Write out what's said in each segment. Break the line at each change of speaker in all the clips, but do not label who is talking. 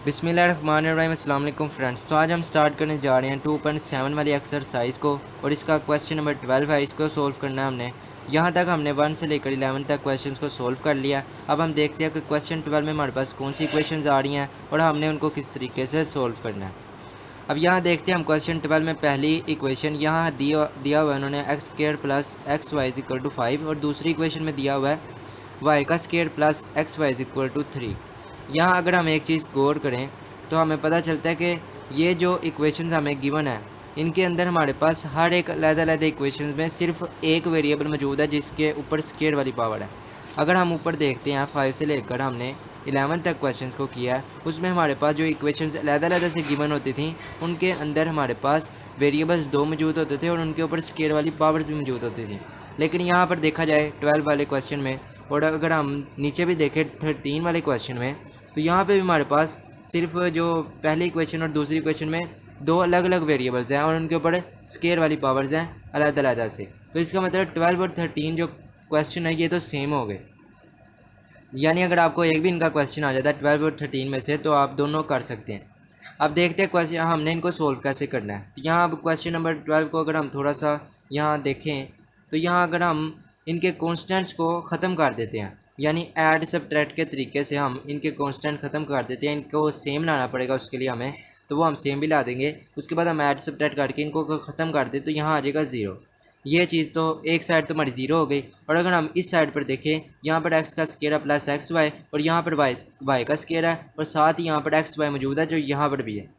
बिस्मिल्लाहिर्रहमानिर्रहीम। अस्सलाम वालेकुम फ्रेंड्स। तो आज हम स्टार्ट करने जा रहे हैं 2.7 वाली एक्सरसाइज को और इसका क्वेश्चन नंबर 12 है। इसको सोल्व करना है हमने। यहाँ तक हमने 1 से लेकर 11 तक क्वेश्चंस को सोल्व कर लिया। अब हम देखते हैं कि क्वेश्चन 12 में हमारे पास कौन सी इक्वेशंस आ रही हैं और हमने उनको किस तरीके से सोल्व करना है। अब यहाँ देखते हैं हम क्वेश्चन 12 में पहली इक्वेशन यहाँ दिया हुआ है उन्होंने X square plus X Y is equal to 5 और दूसरी इक्वेशन में दिया हुआ है वाई का square plus X Y is equal to 3। यहाँ अगर हम एक चीज़ गौर करें तो हमें पता चलता है कि ये जो इक्वेशंस हमें गिवन है इनके अंदर हमारे पास हर एक अलग-अलग इक्वेशंस में सिर्फ एक वेरिएबल मौजूद है जिसके ऊपर स्क्वायर वाली पावर है। अगर हम ऊपर देखते हैं 5 से लेकर हमने 11 तक क्वेश्चंस को किया है, उसमें हमारे पास जो इक्वेशंस अलग-अलग से गिवन होती थी उनके अंदर हमारे पास वेरिएबल्स 2 मौजूद होते थे और उनके ऊपर स्क्वायर वाली पावर्स भी मौजूद होती थी। लेकिन यहाँ पर देखा जाए 12 वाले क्वेश्चन में और अगर हम नीचे भी देखें 13 वाले क्वेश्चन में तो यहाँ पे भी हमारे पास सिर्फ जो पहली इक्वेशन और दूसरी इक्वेशन में 2 अलग अलग वेरिएबल्स हैं और उनके ऊपर स्क्वायर वाली पावर्स हैं अलग से। तो इसका मतलब 12 और 13 जो क्वेश्चन है ये तो सेम हो गए। यानी अगर आपको एक भी इनका क्वेश्चन आ जाता है 12 और 13 में से तो आप दोनों कर सकते हैं। अब देखते हैं क्वेश्चन हमने इनको सोल्व कैसे करना है। तो यहाँ अब क्वेश्चन नंबर 12 को अगर हम थोड़ा सा यहाँ देखें तो यहाँ अगर हम इनके कॉन्स्टेंट्स को ख़त्म कर देते हैं, यानी ऐड सब्ट्रैक्ट के तरीके से हम इनके कांस्टेंट ख़त्म कर देते हैं। इनको सेम लाना पड़ेगा उसके लिए हमें, तो वो हम सेम भी ला देंगे। उसके बाद हम ऐड सब्ट्रैक्ट करके इनको ख़त्म कर दें तो यहाँ आ जाएगा 0। ये चीज़ तो एक साइड तो हमारी 0 हो गई। और अगर हम इस साइड पर देखें यहाँ पर x का स्क्वायर है प्लस एक्स वाई और यहाँ पर y का स्क्वायर है और साथ ही यहाँ पर एक्स वाई मौजूद है जो यहाँ पर भी है।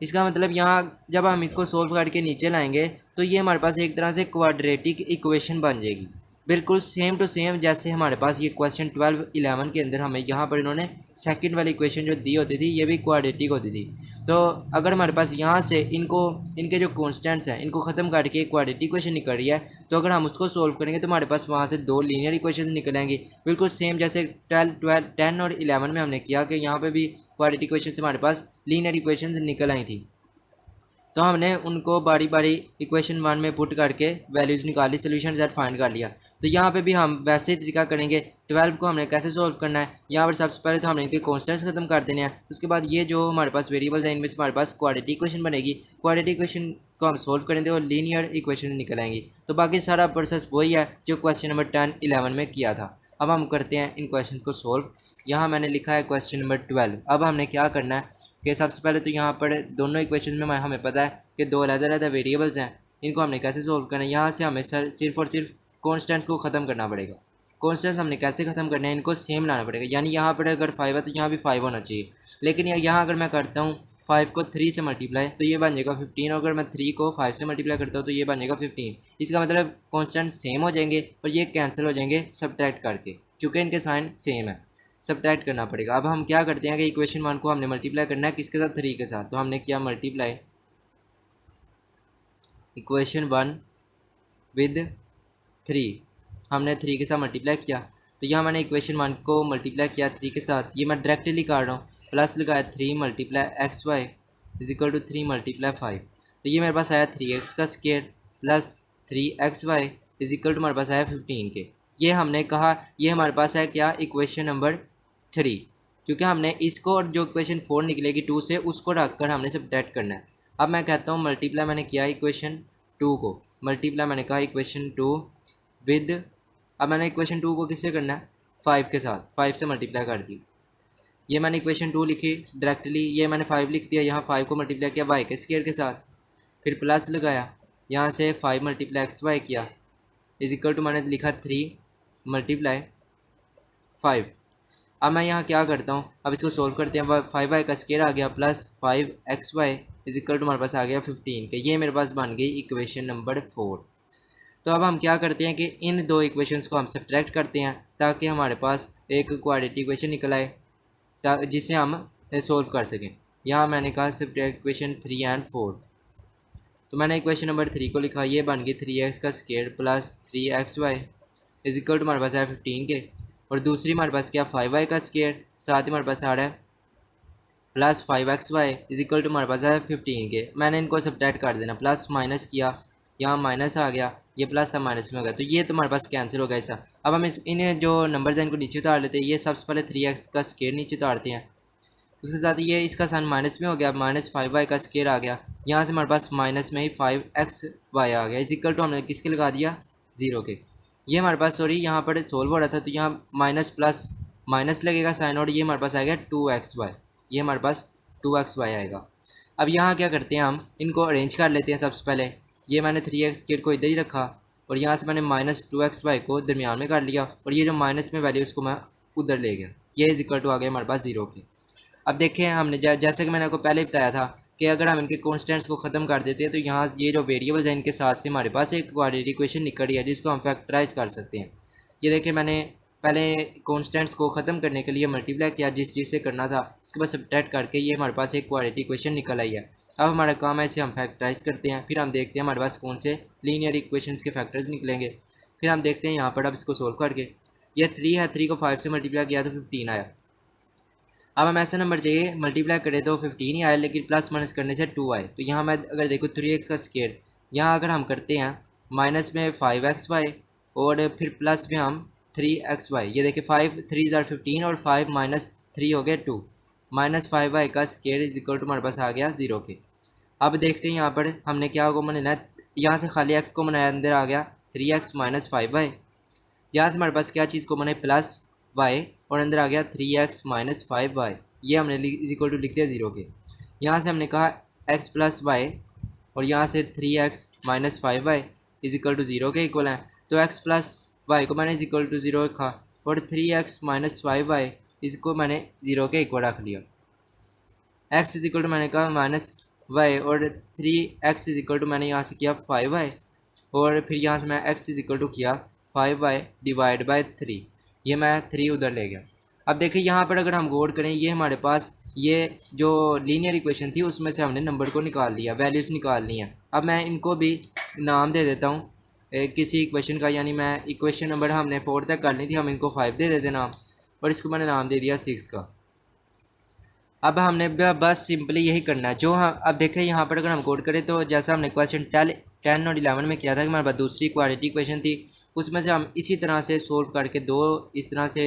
इसका मतलब यहाँ जब हम इसको सोल्व करके नीचे लाएंगे तो ये हमारे पास एक तरह से क्वाड्रेटिक इक्वेशन बन जाएगी, बिल्कुल सेम टू सेम जैसे हमारे पास ये क्वेश्चन 12-11 के अंदर हमें यहाँ पर इन्होंने सेकंड वाली इक्वेशन जो दी होती थी ये भी क्वाड्रेटिक होती थी। तो अगर हमारे पास यहाँ से इनके जो कॉन्स्टेंट्स हैं इनको ख़त्म करके एक क्वाड्रेटिक इक्वेशन निकल रही है, तो अगर हम उसको सोल्व करेंगे तो हमारे पास वहाँ से 2 लीनियर इक्वेशन निकल आएंगी, बिल्कुल सेम जैसे 10 और 11 में हमने किया कि यहाँ पर भी क्वाड्रेटिक इक्वेशन से हमारे पास लीनियर इक्वेशन निकल आई थी। तो हमने उनको बारी बारी इक्वेशन 1 में पुट करके वैल्यूज़ निकाली, सोल्यूशन जेड फाइंड कर लिया। तो यहाँ पे भी हम वैसे ही तरीका करेंगे। 12 को हमने कैसे सोल्व करना है, यहाँ पर सबसे पहले तो हमने इनके कॉन्स्टेंट्स खत्म कर देने हैं। उसके बाद ये जो हमारे पास वेरिएबल्स हैं इनमें से हमारे पास क्वाड्रेटिक इक्वेशन बनेगी। क्वाड्रेटिक इक्वेशन को हम सोल्व करेंगे और लीनियर इक्वेशन निकल आएंगी। तो बाकी सारा प्रोसेस वही है जो क्वेश्चन नंबर 10-11 में किया था। अब हम करते हैं इन क्वेश्चन को सोल्व। यहाँ मैंने लिखा है क्वेश्चन नंबर 12। अब हमने क्या करना है कि सबसे पहले तो यहाँ पर दोनों इक्वेशन में हमें पता है कि 2 अलग वेरिएबल्स हैं, इनको हमने कैसे सोल्व करना है। यहाँ से हमें सिर्फ और सिर्फ कॉन्स्टेंट्स को ख़त्म करना पड़ेगा। कॉन्स्टेंट्स हमने कैसे ख़त्म करना है, इनको सेम लाना पड़ेगा। यानी यहाँ पर अगर 5 है तो यहाँ भी 5 होना चाहिए। लेकिन यहाँ अगर मैं करता हूँ 5 को 3 से मल्टीप्लाई तो ये बन जाएगा 15 और अगर मैं 3 को 5 से मल्टीप्लाई करता हूँ तो ये बन जाएगा 15। इसका मतलब कॉन्स्टेंट सेम हो जाएंगे और ये कैंसिल हो जाएंगे सब्ट्रैक्ट करके, क्योंकि इनके साइन सेम है। सब्ट्रैक्ट करना पड़ेगा। अब हम क्या करते हैं कि इक्वेशन 1 को हमने मल्टीप्लाई करना है किसके साथ, 3 के साथ। तो हमने किया मल्टीप्लाई इक्वेशन 1 विद 3, हमने 3 के साथ मल्टीप्लाई किया। तो यहाँ मैंने इक्वेशन 1 को मल्टीप्लाई किया 3 के साथ, ये मैं डायरेक्टली काट रहा हूँ, प्लस लगाया 3 multiply X Y is equal to 3 multiply 5। तो ये मेरे पास आया 3x का square plus 3xy is equal to हमारे पास आया 15 के। ये हमने कहा ये हमारे पास है क्या, इक्वेशन नंबर 3, क्योंकि हमने इसको और जो इक्वेशन 4 निकलेगी 2 से उसको रखकर हमने सब्ट्रैक्ट करना है। अब मैं कहता हूँ मल्टीप्लाई मैंने किया इक्वेशन 2 को, मल्टीप्लाई मैंने कहा इक्वेशन 2 विद, अब मैंने इक्वेशन 2 को किससे करना है, 5 के साथ, 5 से मल्टीप्लाई कर दी। ये मैंने इक्वेशन 2 लिखी डायरेक्टली, ये मैंने 5 लिख दिया। यहाँ 5 को मल्टीप्लाई किया y के स्क्वायर के साथ, फिर प्लस लगाया, यहाँ से 5 मल्टीप्लाई एक्स वाई किया इज इक्वल टू मैंने लिखा 3 मल्टीप्लाई 5। अब मैं यहाँ क्या करता हूँ, अब इसको सोल्व करते हैं। 5y का स्क्वायर आ गया plus 5xy is equal to हमारे पास आ गया 15 के। ये मेरे पास बन गई इक्वेशन नंबर 4। तो अब हम क्या करते हैं कि इन 2 इक्वेशंस को हम सब्ट्रैक्ट करते हैं ताकि हमारे पास एक क्वाड्रेटिक इक्वेशन निकल आए जिसे हम सोल्व कर सकें। यहाँ मैंने कहा सब्ट्रैक्ट इक्वेशन 3 एंड 4। तो मैंने इक्वेशन नंबर 3 को लिखा, ये बन गई 3x का square plus 3xy is equal to हमारे पास है 15 के। और दूसरी हमारे पास क्या, 5y का स्क्वायर, साथ ही हमारे पास आ रहा है plus 5xy is equal to हमारे पास है 15 के। मैंने इनको सब्ट्रैक्ट कर देना, प्लस माइनस किया, यहाँ माइनस आ गया, ये प्लस था माइनस में हो गया, तो ये तो हमारे पास कैंसिल हो गया ऐसा। अब हम इन्हें जो नंबर्स हैं इनको नीचे उतार लेते हैं। ये सबसे पहले 3x का स्क्वायर नीचे उतारते हैं, उसके साथ ये इसका साइन माइनस में हो गया, -5y का स्केयर आ गया। यहाँ से हमारे पास माइनस में ही 5xy आ गया, इज इक्वल टू हमने किसके लगा दिया, 0 के। ये हमारे पास सॉरी यहाँ पर सोल्व हो रहा था तो यहाँ माइनस प्लस माइनस लगेगा साइन, और ये हमारे पास आएगा 2xy, ये हमारे पास 2xy आएगा। अब यहाँ क्या करते हैं, हम इनको अरेंज कर लेते हैं। सबसे पहले ये मैंने 3x स्केयर को इधर ही रखा और यहाँ से मैंने -2xy को दरमियान में कर लिया, और ये जो माइनस में वैल्यू उसको मैं उधर ले गया, ये इज इक्वल टू आ गया हमारे पास 0 के। अब देखें हमने जैसे कि मैंने आपको पहले बताया था कि अगर हम इनके कॉन्स्टेंट्स को ख़त्म कर देते हैं तो यहाँ ये जो वेरिएबल्स हैं इनके साथ से हमारे पास एक क्वाड्रेटिक इक्वेशन निकल रही है जिसको हम फैक्टराइज कर सकते हैं। ये देखिए मैंने पहले कॉन्स्टेंट्स को ख़त्म करने के लिए मल्टीप्लाई किया, जिस चीज़ से करना था उसके बाद सब्ट्रैक्ट करके ये हमारे पास एक क्वाड्रेटिक इक्वेशन निकल आई है। अब हमारा काम है इसे हम फैक्टराइज करते हैं, फिर हम देखते हैं हमारे पास कौन से लीनियर इक्वेशंस के फैक्टर्स निकलेंगे। फिर हम देखते हैं यहाँ पर अब इसको सोल्व करके, ये 3 है, 3 को 5 से मल्टीप्लाई किया तो 15 आया। अब हम ऐसा नंबर चाहिए मल्टीप्लाई करें तो 15 ही आए, लेकिन प्लस माइनस करने से 2 आए। तो यहाँ मैं अगर देखो 3x का स्केयर, यहाँ अगर हम करते हैं माइनस में 5xy और फिर प्लस में हम 3xy, ये देखिए 5 3 ज़ार 15 और 5 माइनस 3 हो गया 2, -5y का स्केयर इज इक्वल टू हमारे पास आ गया 0 के। अब देखते हैं यहाँ पर हमने क्या कॉमन लेना है, यहाँ से खाली x को बनाया, अंदर आ गया 3x - 5y। यहाँ से हमारे पास क्या चीज़ कॉमन है, प्लस y, और अंदर आ गया 3x - 5y, ये हमने इज इक्वल टू लिख दिया 0 के। यहाँ से हमने कहा x + y और यहाँ से 3x - 5y is equal to 0 के इक्वल है, तो x + y को मैंने इज इक्वल टू 0 रखा और 3x - 5y इसको मैंने 0 के इक्वल रख लिया। x इज इक्वल टू मैंने कहा -y और 3x इज इक्वल टू मैंने यहाँ से किया 5y, और फिर यहाँ से मैं x इज इक्वल टू किया 5y डिवाइड बाई 3, ये मैं 3 उधर ले गया। अब देखिए यहाँ पर अगर हम गौर करें, ये हमारे पास ये जो लीनियर इक्वेशन थी उसमें से हमने नंबर को निकाल लिया, वैल्यूज़ निकाल ली हैं। अब मैं इनको भी नाम दे देता हूँ किसी इक्वेशन का, यानी मैं इक्वेशन नंबर हमने 4 तक कर ली थी, हम इनको 5 दे देते नाम, और इसको मैंने नाम दे दिया 6 का। अब हमने बस सिंपली यही करना है जो हम अब देखें यहाँ पर अगर हम कोड करें तो जैसा हमने क्वेश्चन 10 और 11 में किया था कि हमारे पास दूसरी क्वाड्रेटिक इक्वेशन थी, उसमें से हम इसी तरह से सोल्व करके दो इस तरह से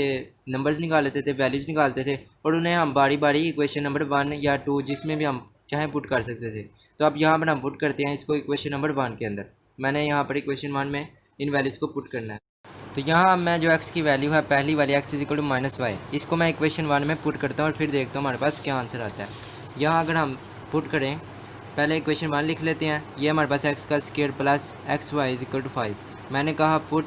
नंबर्स निकाल लेते थे, वैल्यूज़ निकालते थे, और उन्हें हम बारी बारी इक्वेशन नंबर 1 या 2 जिसमें भी हम चाहें पुट कर सकते थे। तो अब यहाँ पर हम पुट करते हैं इसको इक्वेशन नंबर 1 के अंदर। मैंने यहाँ पर इक्वेशन 1 में इन वैल्यूज़ को पुट करना है। तो यहाँ मैं जो x की वैल्यू है पहली वाली x is equal to -y, इसको मैं इक्वेशन 1 में पुट करता हूँ और फिर देखता हूँ हमारे पास क्या आंसर आता है। यहाँ अगर हम पुट करें, पहले इक्वेशन 1 लिख लेते हैं, ये हमारे पास x का square plus xy is equal to 5। मैंने कहा put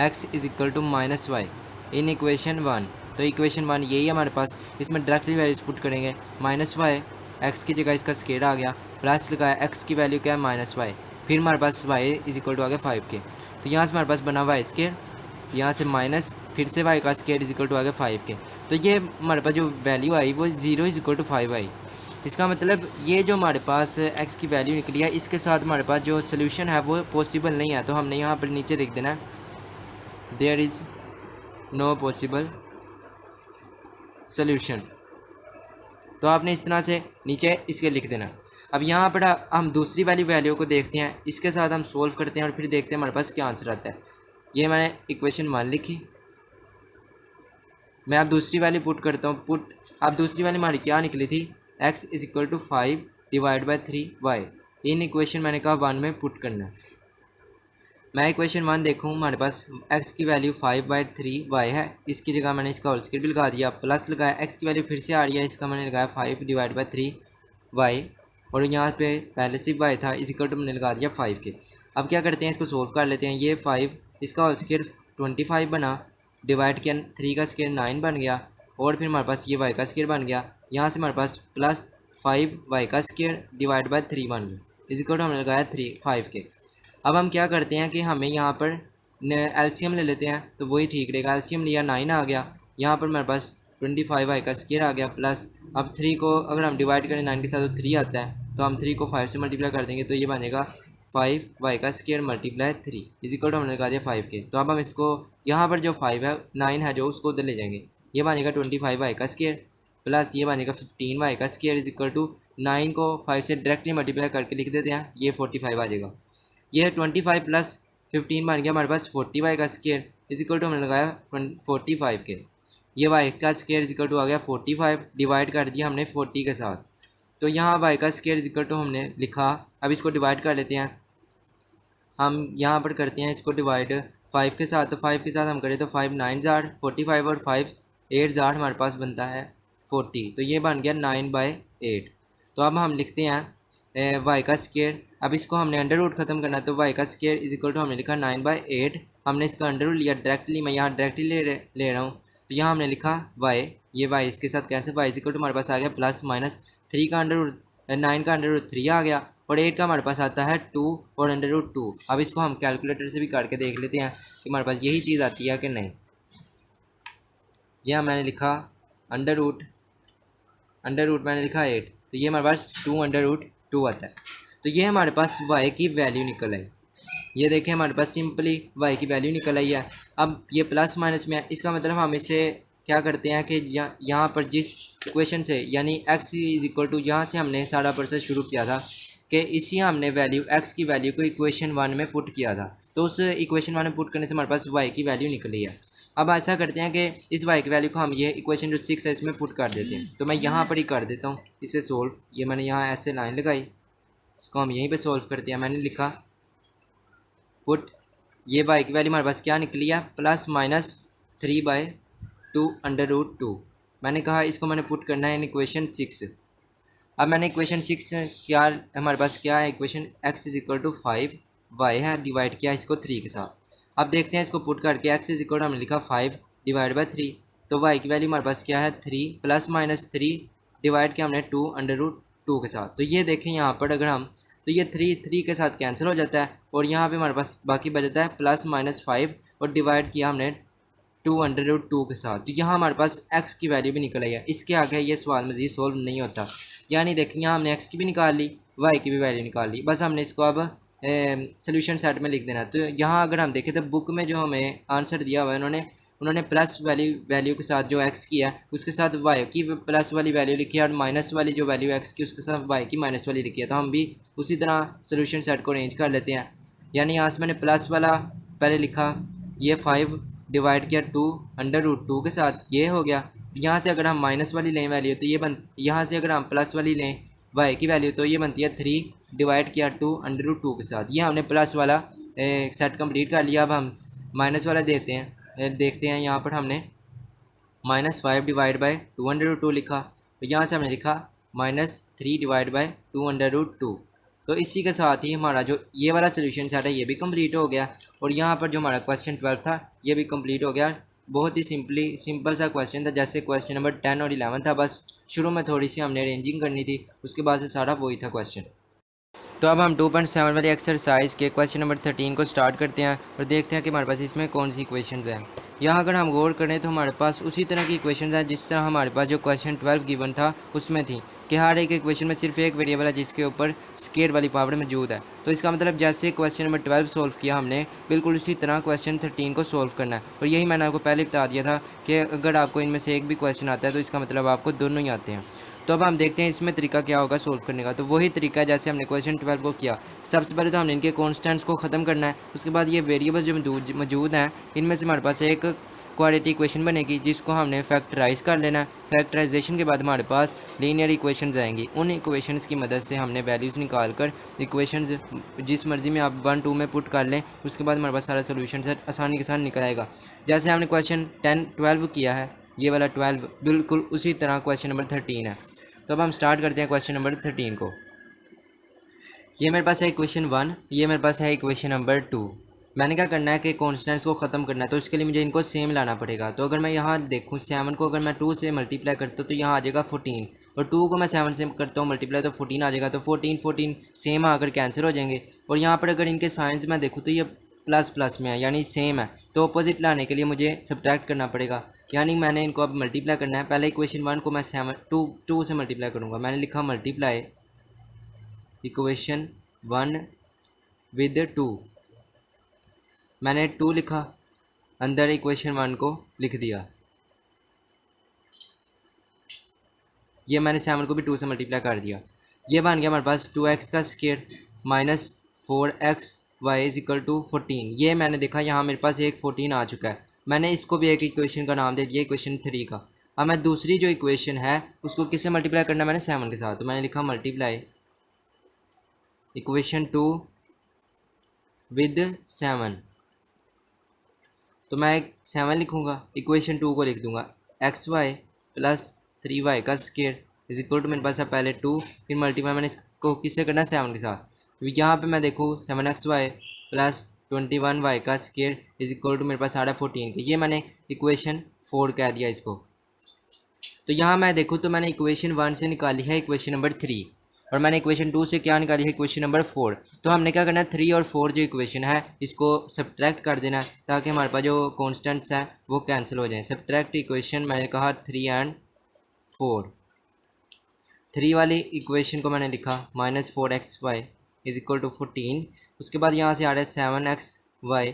x is equal to -y in equation 1, तो इक्वेशन 1 यही हमारे पास, इसमें डायरेक्टली वैल्यूज पुट करेंगे। -y x की जगह इसका स्क्वायर आ गया, प्लस लगाया x की वैल्यू क्या है -y, फिर हमारे पास y इज इक्वल टू आ गया 5 के। तो यहाँ से हमारे पास बना y स्क्वायर, यहाँ से माइनस फिर से y का स्क्वायर इज इक्वल टू आ गया 5 के। तो ये हमारे पास जो वैल्यू आई वो 0 इज इक्वल टू 5 आई। इसका मतलब ये जो हमारे पास x की वैल्यू निकली है इसके साथ हमारे पास जो सोल्यूशन है वो पॉसिबल नहीं है, तो हमने यहाँ पर नीचे लिख देना है there is no possible solution. तो आपने इस तरह से नीचे इसके लिख देना। अब यहाँ पर हम दूसरी वाली वैल्यू को देखते हैं, इसके साथ हम सोल्व करते हैं और फिर देखते हैं हमारे पास क्या आंसर आता है। ये मैंने इक्वेशन 1 लिखी, मैं अब दूसरी वाली पुट करता हूँ। पुट अब दूसरी वाली हमारी क्या निकली थी, x is equal to 5 divide by 3y, in equation मैंने कहा 1 में पुट करना है। मैं इक्वेशन 1 देखूँ, हमारे पास x की वैल्यू 5/3y है, इसकी जगह मैंने इसका होल स्क्वायर भी लगा दिया, प्लस लगाया x की वैल्यू फिर से आ रही है, इसका मैंने लगाया 5 डिवाइड बाई 3y, और यहाँ पे पहले से y था इज इक्वल टू मैंने लगा दिया 5 के। अब क्या करते हैं, इसको सोल्व कर लेते हैं। ये 5 इसका होल स्क्वायर 25 बना, डिवाइड किया 3 का स्क्वायर 9 बन गया, और फिर हमारे पास ये y का स्क्वायर बन गया। यहाँ से हमारे पास प्लस 5y का स्क्वायर डिवाइड बाय 3 बन गया, इस इक्वल टू हमने लगाया 5 के। अब हम क्या करते हैं कि हमें यहाँ पर एलसीएम ले लेते हैं, तो वही ठीक रहेगा। एलसीएम लिया 9 आ गया, यहाँ पर हमारे पास 25y का स्क्वायर आ गया, प्लस अब 3 को अगर हम डिवाइड करें 9 के साथ तो 3 आता है, तो हम 3 को 5 से मल्टीप्लाई कर देंगे, तो ये बनेगा 5y का square multiply 3 is equal to हमने लगा दिया 5 के। तो अब हम इसको यहाँ पर जो 5 है 9 है जो उसको उधर ले जाएंगे, ये बनेगा 25y का स्क्वायर प्लस ये बनेगा 15y का स्क्वायर इज इक्वल टू 9 को 5 से डायरेक्टली मल्टीप्लाई करके लिख देते हैं, ये 45 आ जाएगा। ये 25 प्लस 15 बन गया हमारे पास 40y का स्क्वायर इज इक्वल टू हमने लगाया 45 के। ये वाई का स्क्वायर इज इक्वल टू आ गया 45, डिवाइड कर दिया हमने 40 के साथ। तो यहाँ वाई का स्क्वायर इज इक्वल टू हमने लिखा, अब इसको डिवाइड कर लेते हैं। हम यहाँ पर करते हैं इसको डिवाइड 5 के साथ, तो 5 के साथ हम करें तो 5 9 ज़ार 45 और 5 8 ज़ार हमारे पास बनता है 40, तो ये बन गया 9/8। तो अब हम लिखते हैं वाई का स्क्वायर, अब इसको हमने अंडर रूट ख़त्म करना है, तो वाई का स्क्वायर इज इक्वल टू हमने लिखा 9/8, हमने इसका अंडर रूट लिया डायरेक्टली, मैं यहाँ डायरेक्टली ले रहा हूँ। तो यहाँ हमने लिखा वाई, ये वाई इसके साथ cancel, y is equal to हमारे पास आ गया +-3 का अंडर रूट 9 का अंडर रूट 3 आ गया, और 8 का हमारे पास आता है 2 और अंडर रूट 2। अब इसको हम कैलकुलेटर से भी करके देख लेते हैं कि हमारे पास यही चीज़ आती है कि नहीं। यह मैंने लिखा अंडर रूट मैंने लिखा 8, तो ये हमारे पास 2 अंडर रूट 2 आता है। तो ये हमारे पास वाई की वैल्यू निकल आई, ये देखें हमारे पास सिंपली वाई की वैल्यू निकल आई है। अब ये प्लस माइनस में है, इसका मतलब हम इसे क्या करते हैं कि यहाँ पर जिस इक्वेशन से यानी x इज इक्वल टू, यहाँ से हमने सारा प्रोसेस शुरू किया था कि इसी हमने वैल्यू x की वैल्यू को इक्वेशन 1 में पुट किया था, तो उस इक्वेशन 1 में पुट करने से हमारे पास y की वैल्यू निकली है। अब ऐसा करते हैं कि इस y की वैल्यू को हम ये इक्वेशन जो 6 है इसमें पुट कर देते हैं। तो मैं यहाँ पर ही कर देता हूँ इसे सोल्व, ये मैंने यहाँ ऐसे लाइन लगाई, इसको हम यहीं पर सोल्व करते हैं। मैंने लिखा पुट, ये y की वैल्यू हमारे पास क्या निकली है +-3/2 अंडर रूट 2। मैंने कहा इसको मैंने पुट करना है इन इक्वेशन 6। अब मैंने इक्वेशन 6 क्या हमारे पास क्या है, equation x is equal to 5 y है, डिवाइड किया इसको 3 के साथ। अब देखते हैं इसको पुट करके, x इज इक्वल टू हमने लिखा 5/3, तो y की वैल्यू हमारे पास क्या है 3 +-3 डिवाइड किया हमने 2 अंडर रूट 2 के साथ। तो ये देखें यहाँ पर अगर हम, तो ये 3 के साथ कैंसिल हो जाता है, और यहाँ पे हमारे पास बाकी बचता है +-5 और डिवाइड किया हमने 2 अंडर रूट 2 के साथ। तो यहाँ हमारे पास x की वैल्यू भी निकल आई है। इसके आगे ये सवाल मज़ीद सोल्व नहीं होता, यानी देखिए यहाँ हमने x की भी निकाल ली, y की भी वैल्यू निकाल ली, बस हमने इसको अब सोल्यूशन सेट में लिख देना। तो यहाँ अगर हम देखें तो बुक में जो हमें आंसर दिया हुआ है उन्होंने प्लस वैल्यू के साथ जो x की है उसके साथ y की प्लस वाली वैल्यू लिखी है, और माइनस वाली जो वैल्यू x की उसके साथ y की माइनस वाली लिखी है। तो हम भी उसी तरह सोल्यूशन सेट को अरेंज कर लेते हैं। यानी यहाँ से मैंने प्लस वाला पहले लिखा, ये 5 डिवाइड किया 2 अंडर रूट 2 के साथ, ये हो गया। यहाँ से अगर हम माइनस वाली लें वैल्यू तो ये यहाँ से अगर हम प्लस वाली लें y की वैल्यू तो ये बनती है 3 डिवाइड किया 2 अंडर रूट 2 के साथ। ये हमने प्लस वाला सेट कंप्लीट कर लिया। अब हम माइनस वाला देखते हैं यहाँ पर हमने -5 डिवाइड बाई 2 अंडर रूट 2 लिखा, तो यहाँ से हमने लिखा -3 डिवाइड बाई 2 अंडर रूट 2। तो इसी के साथ ही हमारा जो ये वाला सोल्यूशन सेट है ये भी कंप्लीट हो गया, और यहाँ पर जो हमारा क्वेश्चन 12 था ये भी कंप्लीट हो गया। बहुत ही सिंपल सा क्वेश्चन था, जैसे क्वेश्चन नंबर 10 और 11 था, बस शुरू में थोड़ी सी हमने अरेंजिंग करनी थी, उसके बाद से सारा वही था क्वेश्चन। तो अब हम 2.7 वाली एक्सरसाइज के क्वेश्चन नंबर 13 को स्टार्ट करते हैं और देखते हैं कि हमारे पास इसमें कौन सी इक्वेशंस हैं। यहाँ अगर हम गौर करें तो हमारे पास उसी तरह की इक्वेशंस हैं जिस तरह हमारे पास जो क्वेश्चन 12 गिवन था उसमें थी, कि हर एक इक्वेशन में सिर्फ एक वेरिएबल है जिसके ऊपर स्क्वायर वाली पावर मौजूद है। तो इसका मतलब जैसे क्वेश्चन नंबर 12 सोल्व किया हमने, बिल्कुल उसी तरह क्वेश्चन 13 को सोल्व करना है। और यही मैंने आपको पहले बता दिया था कि अगर आपको इनमें से एक भी क्वेश्चन आता है तो इसका मतलब आपको दोनों ही आते हैं। तो अब हम देखते हैं इसमें तरीका क्या होगा सोल्व करने का। तो वही तरीका है जैसे हमने क्वेश्चन 12 को किया। सबसे पहले तो हमने इनके कॉन्स्टेंट्स को ख़त्म करना है, उसके बाद ये वेरिएबल्स जो मौजूद हैं इनमें से हमारे पास एक क्वाड्रेटिक इक्वेशन बनेगी जिसको हमने फैक्टराइज कर लेना है। फैक्टराइजेशन के बाद हमारे पास लीनियर इक्वेशंस आएंगी, उन इक्वेशंस की मदद से हमने वैल्यूज़ निकाल कर इक्वेशंस जिस मर्ज़ी में आप 1 2 में पुट कर लें, उसके बाद हमारे पास सारा सोल्यूशन सेट आसानी के साथ निकल आएगा। जैसे हमने क्वेश्चन 12 किया है, ये वाला 12 बिल्कुल उसी तरह क्वेश्चन नंबर 13 है। तो अब हम स्टार्ट करते हैं क्वेश्चन नंबर 13 को। ये मेरे पास है इक्वेशन 1, ये मेरे पास है इक्वेशन नंबर 2। मैंने क्या करना है कि कॉन्स्टेंट्स को ख़त्म करना है, तो इसके लिए मुझे इनको सेम लाना पड़ेगा। तो अगर मैं यहाँ देखूँ 7 को अगर मैं 2 से मल्टीप्लाई करता हूँ तो यहाँ आ जाएगा 14, और 2 को मैं 7 से करता हूँ मल्टीप्लाई तो 14 आ जाएगा। तो 14 सेम आकर कैंसिल हो जाएंगे। और यहाँ पर अगर इनके साइंस में देखूँ तो ये प्लस में है यानी सेम है, तो अपोजिट लाने के लिए मुझे सब्ट्रैक्ट करना पड़ेगा, यानी मैंने इनको अब मल्टीप्लाई करना है। पहले इक्वेशन 1 को मैं 2 से मल्टीप्लाई करूँगा। मैंने लिखा मल्टीप्लाई इक्वेशन 1 विद 2, मैंने 2 लिखा, अंदर इक्वेशन 1 को लिख दिया। ये मैंने 7 को भी 2 से मल्टीप्लाई कर दिया। ये बन गया हमारे पास 2x का square -4x y is equal to 14। ये मैंने देखा यहाँ मेरे पास एक 14 आ चुका है, मैंने इसको भी एक इक्वेशन का नाम दे दिया इक्वेशन 3 का। अब मैं दूसरी जो इक्वेशन है उसको किससे मल्टीप्लाई करना है, मैंने 7 के साथ, तो मैंने लिखा मल्टीप्लाई इक्वेशन 2 विद 7। तो मैं 7 लिखूँगा, इक्वेशन 2 को लिख दूँगा एक्स वाई प्लस 3y का स्क्वायर इज इक्वल टू, मेरे पास है पहले 2, फिर मल्टीप्लाई मैंने इसको किससे करना है 7 के साथ। तो यहाँ पे मैं देखूँ 7xy प्लस 21y का स्क्वायर इज इक्वल टू मेरे पास आ रहा है 14 के, ये मैंने इक्वेशन 4 कह दिया इसको। तो यहाँ मैं देखूँ तो मैंने इक्वेशन 1 से निकाली है इक्वेशन नंबर 3, और मैंने इक्वेशन 2 से क्या निकाली है इक्वेशन नंबर 4। तो हमने क्या करना है 3 और 4 जो इक्वेशन है इसको सब्ट्रैक्ट कर देना है ताकि हमारे पास जो कॉन्स्टेंट्स हैं वो कैंसिल हो जाएं। सब्ट्रैक्ट इक्वेशन मैंने कहा 3 एंड 4। 3 वाली इक्वेशन को मैंने लिखा -4xy इज इक्वल टू 14। उसके बाद यहाँ से आ रहा है 7xy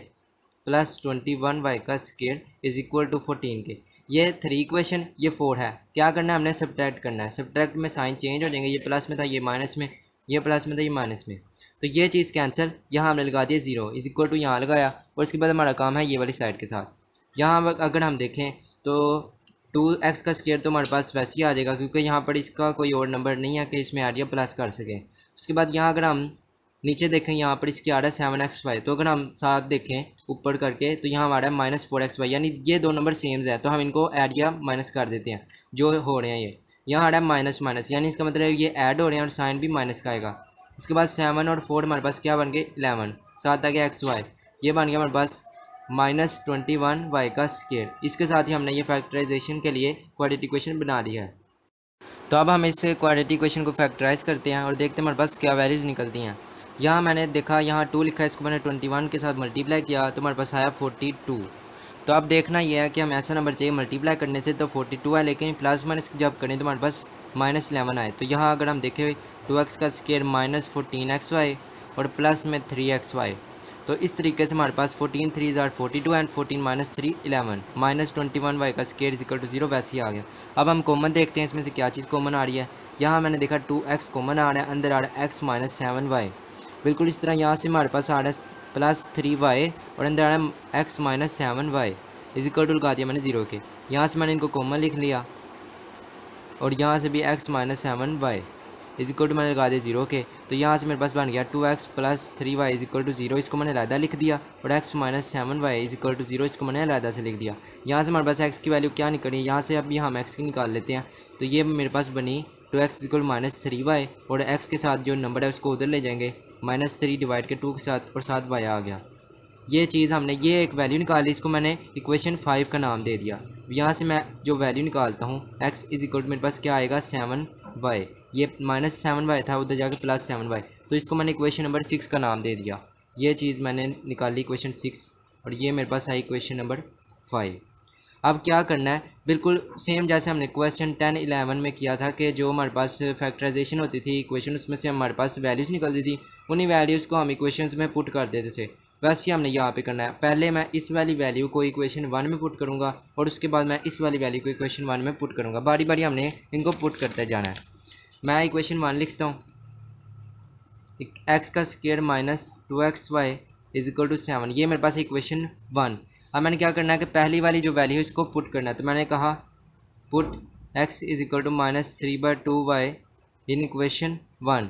प्लस 21y का स्क्वायर इज इक्वल टू 14 के। ये 3 इक्वेशन, ये 4 है। क्या करना है हमने सब्ट्रैक्ट करना है। सब्ट्रैक्ट में साइन चेंज हो जाएंगे, ये प्लस में था ये माइनस में, ये प्लस में था ये माइनस में, तो ये चीज़ कैंसिल। यहाँ हमने लगा दिया 0 इज इक्वल टू, यहाँ लगाया और उसके बाद हमारा काम है ये वाली साइड के साथ। यहाँ अगर हम देखें तो 2x का स्क्वायर तो हमारे पास वैसे ही आ जाएगा क्योंकि यहाँ पर इसका कोई और नंबर नहीं है कि इसमें आइडिया प्लस कर सकें। उसके बाद यहाँ अगर हम नीचे देखें यहाँ पर इसके आ रहा है 7xy, तो अगर हम साथ देखें ऊपर करके तो यहाँ हमारा है -4xy, यानी ये दो नंबर सेम्स है, तो हम इनको ऐड या माइनस कर देते हैं जो हो रहे हैं। ये यहाँ आ रहा है माइनस माइनस, यानी इसका मतलब ये ऐड हो रहे हैं और साइन भी माइनस का आएगा। उसके बाद 7 और 4 हमारे पास क्या बन गए 11, साथ आ गया xy, ये बन गया हमारे पास -21y का स्क्वायर। इसके साथ ही हमने ये फैक्टराइजेशन के लिए क्वाड्रेटिक इक्वेशन बना ली है। तो अब हम इस क्वाड्रेटिक इक्वेशन को फैक्टराइज करते हैं और देखते हैं हमारे पास क्या वैल्यूज़ निकलती हैं। यहाँ मैंने देखा यहाँ 2 लिखा है, इसको मैंने 21 के साथ मल्टीप्लाई किया तो हमारे पास आया 42। तो अब देखना यह है कि हम ऐसा नंबर चाहिए मल्टीप्लाई करने से, तो 42 है, लेकिन प्लस माइनस जब करें तो हमारे पास -11 आए। तो यहाँ अगर हम देखें 2x का स्क्वायर -14xy और प्लस में 3xy, तो इस तरीके से हमारे पास 14 3 आर 42 एंड 14 - 3 11 -21y का स्क्वायर इक्वल टू 0 वैसे ही आ गया। अब हम कॉमन देखते हैं इसमें से क्या चीज़ कॉमन आ रही है। यहाँ मैंने देखा 2x कॉमन आ रहा है, अंदर आ रहा है x - 7y। बिल्कुल इस तरह यहाँ से हमारे पास आ रहा है +3y और अंदर आ रहा है x - 7y is equal to लगा दिया मैंने 0 के। यहाँ से मैंने इनको कॉमन लिख लिया और यहाँ से भी x - 7y is equal to मैंने लगा दिया 0 के। तो यहाँ से मेरे पास बन गया 2x + 3y is equal to 0, इसको मैंने अलहदा लिख दिया, और x - 7y is equal to 0 इसको मैंने अलहदा से लिख दिया। यहाँ से हमारे पास x की वैल्यू क्या निकली, यहाँ से अभी हम x की निकाल लेते हैं। तो ये मेरे पास बनी 2x = -3y और x के साथ जो नंबर है उसको उधर ले जाएंगे, -3 डिवाइड के 2 के साथ और साथ y आ गया। ये चीज़ हमने ये एक वैल्यू निकाली, इसको मैंने इक्वेशन 5 का नाम दे दिया। यहाँ से मैं जो वैल्यू निकालता हूँ x इज इक्वल टू मेरे पास क्या आएगा 7y, ये -7y था उधर जाके +7y, तो इसको मैंने इक्वेशन नंबर 6 का नाम दे दिया। ये चीज़ मैंने निकाली इक्वेशन 6 और ये मेरे पास आई इक्वेशन नंबर 5। अब क्या करना है, बिल्कुल सेम जैसे हमने क्वेश्चन 10 11 में किया था कि जो हमारे पास फैक्टराइजेशन होती थी इक्वेशन, उसमें से हमारे पास वैल्यूज़ निकलती थी, उन्हीं वैल्यूज़ को हम इक्वेशंस में पुट कर देते थे। वैसे ही हमने यहाँ पे करना है। पहले मैं इस वाली वैल्यू को इक्वेशन 1 में पुट करूँगा और उसके बाद मैं इस वाली वैल्यू को इक्वेशन 1 में पुट करूँगा। बारी बारी हमने इनको पुट करते जाना है। मैं इक्वेशन 1 लिखता हूँ, x का square -2xy is equal to 7, ये मेरे पास इक्वेशन 1। अब मैंने क्या करना है कि पहली वाली जो वैल्यू है इसको पुट करना है, तो मैंने कहा put x is equal to -3/2y in equation 1।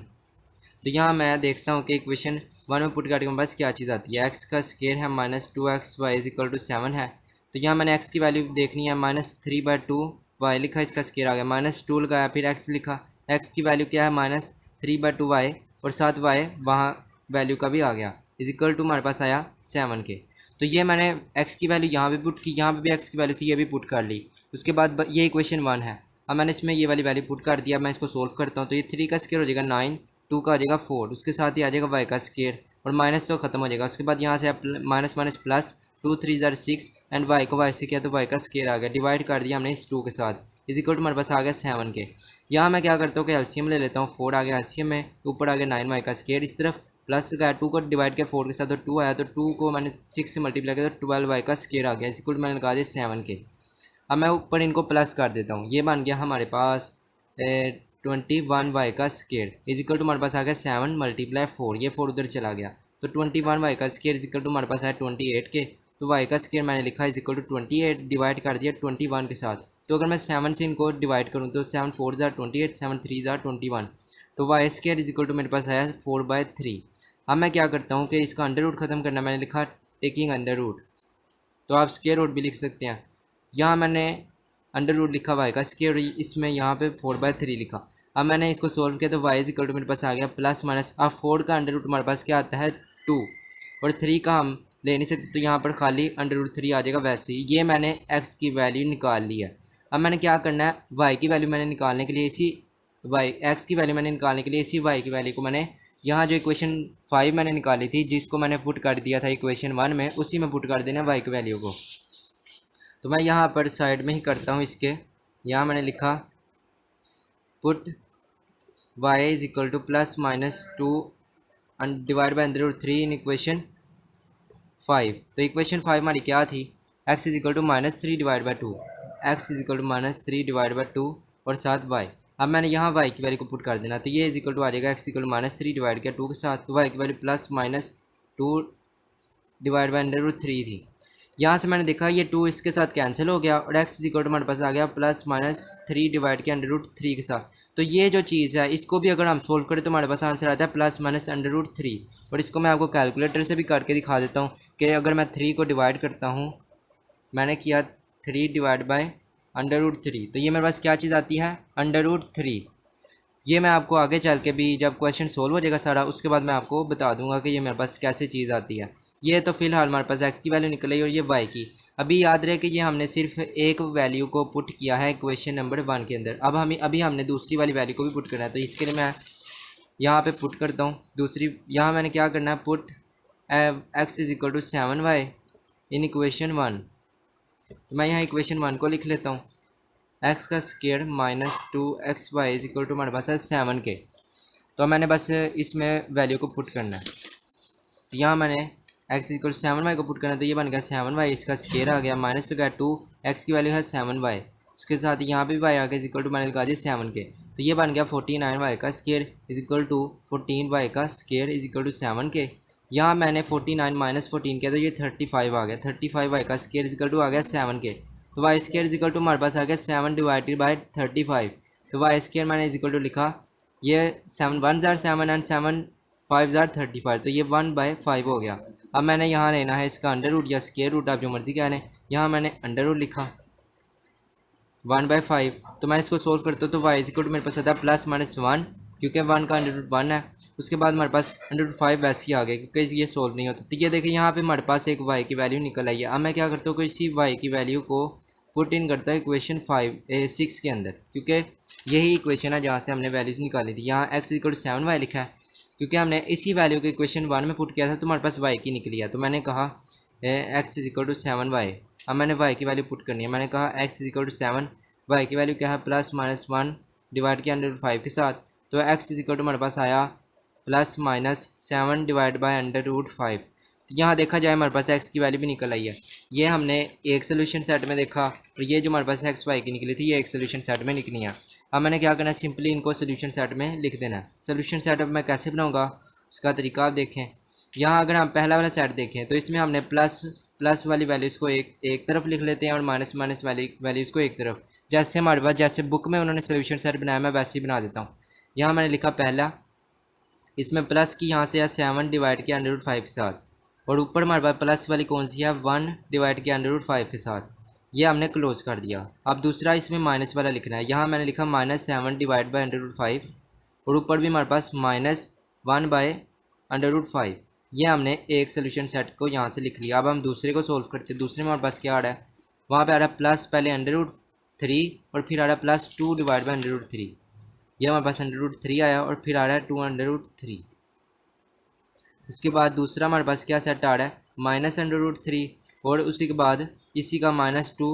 तो यहाँ मैं देखता हूँ कि इक्वेशन 1 में पुट करके मेरे पास क्या चीज़ आती है, x का स्क्वायर है -2xy इज इक्वल टू 7 है। तो यहाँ मैंने x की वैल्यू देखनी है, -3/2y लिखा, इसका स्क्वायर आ गया, -2 लगाया, फिर x लिखा, x की वैल्यू क्या है -3/2y और साथ y वहाँ वैल्यू का भी आ गया, इज इक्वल टू हमारे पास आया 7 के। तो ये मैंने x की वैल्यू यहाँ भी पुट की, यहाँ पे भी x की वैल्यू थी, ये भी पुट कर ली। उसके बाद ये इक्वेशन 1 है। अब मैंने इसमें ये वाली वैल्यू पुट कर दिया, मैं इसको सोल्व करता हूँ। तो ये 3 का स्क्वायर हो जाएगा 9, 2 का आ जाएगा 4, उसके साथ ही आ जाएगा y का स्क्वायर और माइनस तो ख़त्म हो जाएगा। उसके बाद यहाँ से minus minus plus, 2 3 = 6 and y को y से किया तो y का स्क्वायर आ गया, डिवाइड कर दिया हमने इस 2 के साथ, इज इक्वल टू हमारे पास आ गया 7 के। यहाँ मैं क्या करता हूँ कि एलसीएम ले लेता हूँ, 4 आ गया एलसीएम में, ऊपर आ गया 9y का स्क्वायर, इस तरफ प्लस का 2 को डिवाइड किया 4 के साथ तो 2 आया, तो 2 को मैंने 6 से मल्टीप्लाई किया तो 12y का स्क्वायर आ गया, इस इक्वल मैंने लगा दिया 7 के। अब मैं ऊपर इनको प्लस कर देता हूँ, ये बन गया हमारे पास 21y का स्क्वायर इज इक्वल टू हमारे पास आ गया 7 × 4, ये 4 उधर चला गया, तो 21y का स्क्वायर इज इक्वल टू हमारे पास आया 28 के। तो तो वाई का स्क्वायर मैंने लिखा इज इक्वल टू 28 डिवाइड कर दिया 21 के साथ। तो अगर मैं 7 से इनको डिवाइड करूँ तो 7 4 ज़ार 28, 7 3 ज़ार 21, तो y square is equal to मेरे पास आया 4/3। अब मैं क्या करता हूँ कि इसका अंडर रूट ख़त्म करना, मैंने लिखा टेकिंग अंडर रूट, तो आप स्क्वायर रूट भी लिख सकते हैं। यहाँ मैंने अंडर रूट लिखा वाई का स्क्वायर, इसमें यहाँ पे 4/3 लिखा। अब मैंने इसको सोल्व किया तो वाई इज इक्वल टू मेरे पास आ गया प्लस माइनस, अब 4 का अंडर रूट हमारे पास क्या आता है 2, और 3 का हम ले नहीं सकते, तो यहाँ पर खाली अंडर रूट 3 आ जाएगा। वैसे ही ये मैंने एक्स की वैल्यू निकाल ली है। अब मैंने क्या करना है, वाई की वैल्यू मैंने निकालने के लिए इसी एक्स की वैल्यू मैंने निकालने के लिए इसी वाई की वैल्यू को मैंने यहाँ जो इक्वेशन 5 मैंने निकाली थी, जिसको मैंने पुट कर दिया था इक्वेशन 1 में, उसी में पुट कर देना वाई की वैल्यू को। तो मैं यहाँ पर साइड में ही करता हूँ इसके। यहाँ मैंने लिखा put y is equal to plus minus 2 divide by under root 3 in equation 5। तो इक्वेशन 5 हमारी क्या थी, x is equal to -3 divide by 2, x is equal to -3 divide by 2 और साथ वाई। अब मैंने यहाँ वाई की वैल्यू को पुट कर देना, तो ये इज इक्वल टू आ जाएगा एक्स इक्वल टू -3 डिवाइड किया 2 के साथ, तो वाई की value plus minus 2 divide by under root 3 थी। यहाँ से मैंने देखा ये 2 इसके साथ कैंसिल हो गया और एक्स इज इक्वल टू हमारे पास आ गया प्लस माइनस 3 डिवाइड किया अंडर रूट 3 के साथ। तो ये जो चीज़ है इसको भी अगर हम सोल्व करें तो हमारे पास आंसर आता है प्लस माइनस अंडर रूट 3। और इसको मैं आपको कैलकुलेटर से भी करके दिखा देता हूँ कि अगर मैं 3 को डिवाइड करता हूँ, मैंने किया 3 डिवाइड बाई अंडर रूट 3, तो ये मेरे पास क्या चीज़ आती है अंडर रूट 3। ये मैं आपको आगे चल के भी जब क्वेश्चन सोल्व हो जाएगा सारा, उसके बाद मैं आपको बता दूंगा कि ये मेरे पास कैसे चीज़ आती है। ये तो फिलहाल हमारे पास एक्स की वैल्यू निकल आई और ये वाई की। अभी याद रहे कि ये हमने सिर्फ एक वैल्यू को पुट किया है क्वेश्चन नंबर 1 के अंदर। अब अभी हमने दूसरी वाली वैल्यू को भी पुट करना है, तो इसके लिए मैं यहाँ पे पुट करता हूँ दूसरी। यहाँ मैंने क्या करना है, put x is equal to 7y in equation 1। तो मैं यहाँ इक्वेशन 1 को लिख लेता हूँ, एक्स का square minus 2xy is equal to हमारे पास है 7k। तो मैंने बस इसमें वैल्यू को पुट करना है, तो यहाँ मैंने एक्स इक्वल 7y को पुट करना है, तो ये बन गया 7y, इसका स्क्वायर आ गया माइनस लगा 2x की वैल्यू है 7y, उसके साथ यहाँ भी y आ गया इज इक्वल टू मैंने लगा दिया 7k। तो ये बन गया 49y का square is equal to 14y का square is equal to 7k। यहाँ मैंने 49 माइनस 14 किया तो ये 35 आ गया, 35y का स्क्वायर इज इक्वल टू आ गया 7k। तो y square is equal to हमारे पास आ गया 7 डिवाइडेड बाई 35। तो वाई स्क्वायर मैंने इज इक्वल टू लिखा, ये 7 1 ज़ार 7 एंड 7 5 ज़ार 35, तो ये 1/5 हो गया। अब मैंने यहाँ लेना है इसका अंडर रूट या स्क्वायर रूट, आप जो मर्जी कह लें। यहाँ मैंने अंडर रूट लिखा 1/5, तो मैं इसको सोल्व करता हूँ तो वाई इज इक्वल टू मेरे पास आता है प्लस माइनस 1, क्योंकि 1 का अंडर रूट 1 है। उसके बाद हमारे पास अंडर रूट 5 वैसे ही आ गया क्योंकि ये सोल्व नहीं होता। तो ये देखिए यहाँ पे हमारे पास एक वाई की वैल्यू निकल आई है। अब मैं क्या करता हूँ कि इसी वाई की वैल्यू को पुट इन करता है इक्वेशन 6 के अंदर, क्योंकि यही इक्वेशन है जहाँ से हमने वैल्यूज़ निकाली थी। यहाँ एक्स इक्वल टू 7y लिखा है क्योंकि हमने इसी वैल्यू को इक्वेशन 1 में पुट किया था, तो हमारे पास y की निकली है। तो मैंने कहा x is equal to 7y। अब मैंने y की वैल्यू पुट करनी है, मैंने कहा x is equal to 7, y की वैल्यू क्या है प्लस माइनस 1 डिवाइड किया अंडर रूट 5 के साथ। तो एक्स इज इक्वल टू हमारे पास आया plus minus 7 divide by under root 5। तो यहाँ देखा जाए हमारे पास एक्स की वैल्यू भी निकल आई है। ये हमने एक सोल्यूशन सेट में देखा और ये जो हमारे पास एक्स वाई की निकली थी ये एक सोल्यूशन सेट में निकली है। अब मैंने क्या करना है, सिंपली इनको सोल्यूशन सेट में लिख देना है। सोल्यूशन सेट अब मैं कैसे बनाऊंगा उसका तरीका आप देखें। यहाँ अगर हम पहला वाला सेट देखें तो इसमें हमने प्लस वाली वैल्यूज़ को एक तरफ लिख लेते हैं और माइनस वाली वैल्यूज़ को एक तरफ। जैसे हमारे पास जैसे बुक में उन्होंने सोल्यूशन सेट बनाया मैं वैसे ही बना देता हूँ। यहाँ मैंने लिखा पहला, इसमें प्लस की यहाँ से या 7 डिवाइड किया अंडर रूट 5 के साथ, और ऊपर हमारे पास प्लस वाली कौन सी है 1 डिवाइड किया अंडर रूट 5 के साथ, ये हमने क्लोज कर दिया। अब दूसरा इसमें माइनस वाला लिखना है। यहाँ मैंने लिखा -7 डिवाइड बाई अंडर रूट 5 और ऊपर भी हमारे पास -1 बाय अंडर रूट 5। ये हमने एक सोल्यूशन सेट को यहाँ से लिख लिया। अब हम दूसरे को सोल्व करते हैं। दूसरे में हमारे पास क्या आ रहा है, वहाँ पे आ रहा है प्लस पहले अंडर रूट 3 और फिर आ रहा है plus 2 divide by under root 3। ये हमारे पास अंडर रूट 3 आया और फिर आ रहा है 2 अंडर रूट 3। उसके बाद दूसरा हमारे पास क्या सेट आ रहा है माइनस अंडर रूट 3 और उसी के बाद इसी का -2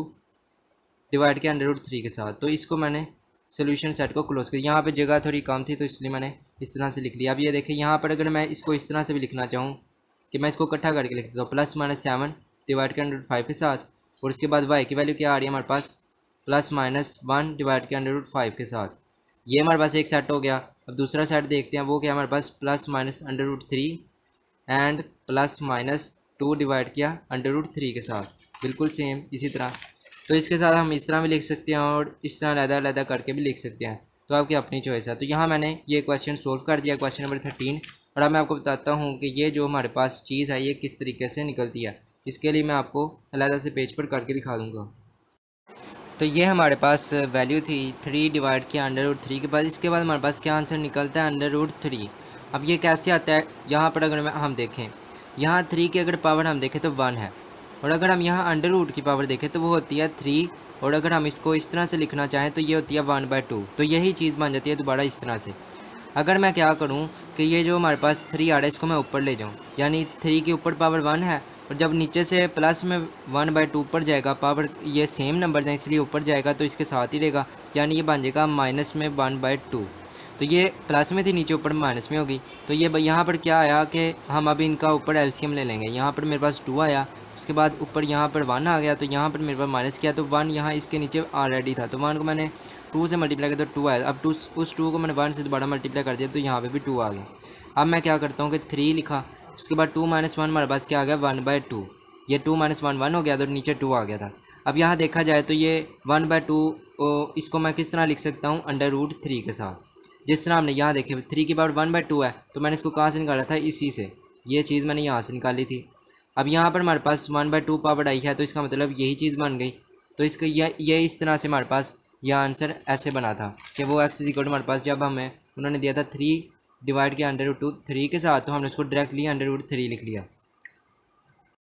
डिवाइड किया अंडर रूट 3 के साथ। तो इसको मैंने सोल्यूशन सेट को क्लोज किया। यहाँ पे जगह थोड़ी कम थी तो इसलिए मैंने इस तरह से लिख लिया। अब ये देखिए यहाँ पर अगर मैं इसको इस तरह से भी लिखना चाहूँ कि मैं इसको इकट्ठा करके लिख देता हूँ +-7 डिवाइड किया अंडर रूट 5 के साथ, और उसके बाद वाई की वैल्यू क्या आ रही है हमारे पास +-1 डिवाइड किया अंडर रूट 5 के साथ। ये हमारे पास एक सेट हो गया। अब दूसरा सेट देखते हैं, वो क्या हमारे पास +- अंडर रूट 3 एंड +-2 2 डिवाइड किया √3 के साथ, बिल्कुल सेम इसी तरह। तो इसके साथ हम इस तरह भी लिख सकते हैं और इस तरह अलग-अलग करके भी लिख सकते हैं, तो आपकी अपनी चॉइस है। तो यहाँ मैंने ये क्वेश्चन सोल्व कर दिया, क्वेश्चन नंबर 13। और अब मैं आपको बताता हूँ कि ये जो हमारे पास चीज़ है ये किस तरीके से निकलती है। इसके लिए मैं आपको अलग से पेज पर करके दिखा दूँगा। तो ये हमारे पास वैल्यू थी 3 डिवाइड किया √3 के बाद। इसके बाद हमारे पास क्या आंसर निकलता है √3। अब ये कैसे आता है, यहाँ पर अगर हम देखें, यहाँ 3 की अगर पावर हम देखें तो 1 है, और अगर हम यहाँ √रूट की पावर देखें तो वो होती है 3, और अगर हम इसको इस तरह से लिखना चाहें तो ये होती है 1/2। तो यही चीज़ बन जाती है दोबारा इस तरह से। अगर मैं क्या करूँ कि ये जो हमारे पास 3 आ रहा है इसको मैं ऊपर ले जाऊँ, यानी 3 के ऊपर पावर 1 है, और जब नीचे से प्लस में 1/2 ऊपर जाएगा, पावर ये सेम नंबर हैं इसलिए ऊपर जाएगा तो इसके साथ ही रहेगा, यानी ये बन जाएगा माइनस में 1/2। तो ये प्लस में थी, नीचे ऊपर माइनस में होगी। तो ये यहाँ पर क्या आया कि हम अभी इनका ऊपर एलसीएम ले लेंगे। यहाँ पर मेरे पास 2 आया, उसके बाद ऊपर यहाँ पर 1 आ गया, तो यहाँ पर मेरे पास माइनस किया तो 1 यहाँ इसके नीचे ऑलरेडी था, तो 1 को मैंने 2 से मल्टीप्लाई किया तो 2 आया। अब उस 2 को मैंने 1 से दोबारा मल्टीप्लाई कर दिया तो यहाँ पे भी 2 आ गया। अब मैं क्या करता हूँ कि 3 लिखा, उसके बाद 2 - 1 हमारे पास क्या आ गया 1/2। ये 2 - 1 1 हो गया तो नीचे 2 आ गया था। अब यहाँ देखा जाए तो ये 1/2 इसको मैं किस तरह लिख सकता हूँ √3 के साथ। जिस तरह हमने यहाँ देखे 3 की पावर 1/2 है, तो मैंने इसको कहाँ से निकाला था, इसी से। ये चीज़ मैंने यहाँ से निकाली थी। अब यहाँ पर हमारे पास 1/2 पावर आई है, तो इसका मतलब यही चीज़ बन गई। तो इसका ये इस तरह से हमारे पास यह आंसर ऐसे बना था कि वो x = हमारे पास जब हमें उन्होंने दिया था 3 डिवाइड किया √3 के साथ, तो हमने उसको डायरेक्टली √3 लिख लिया।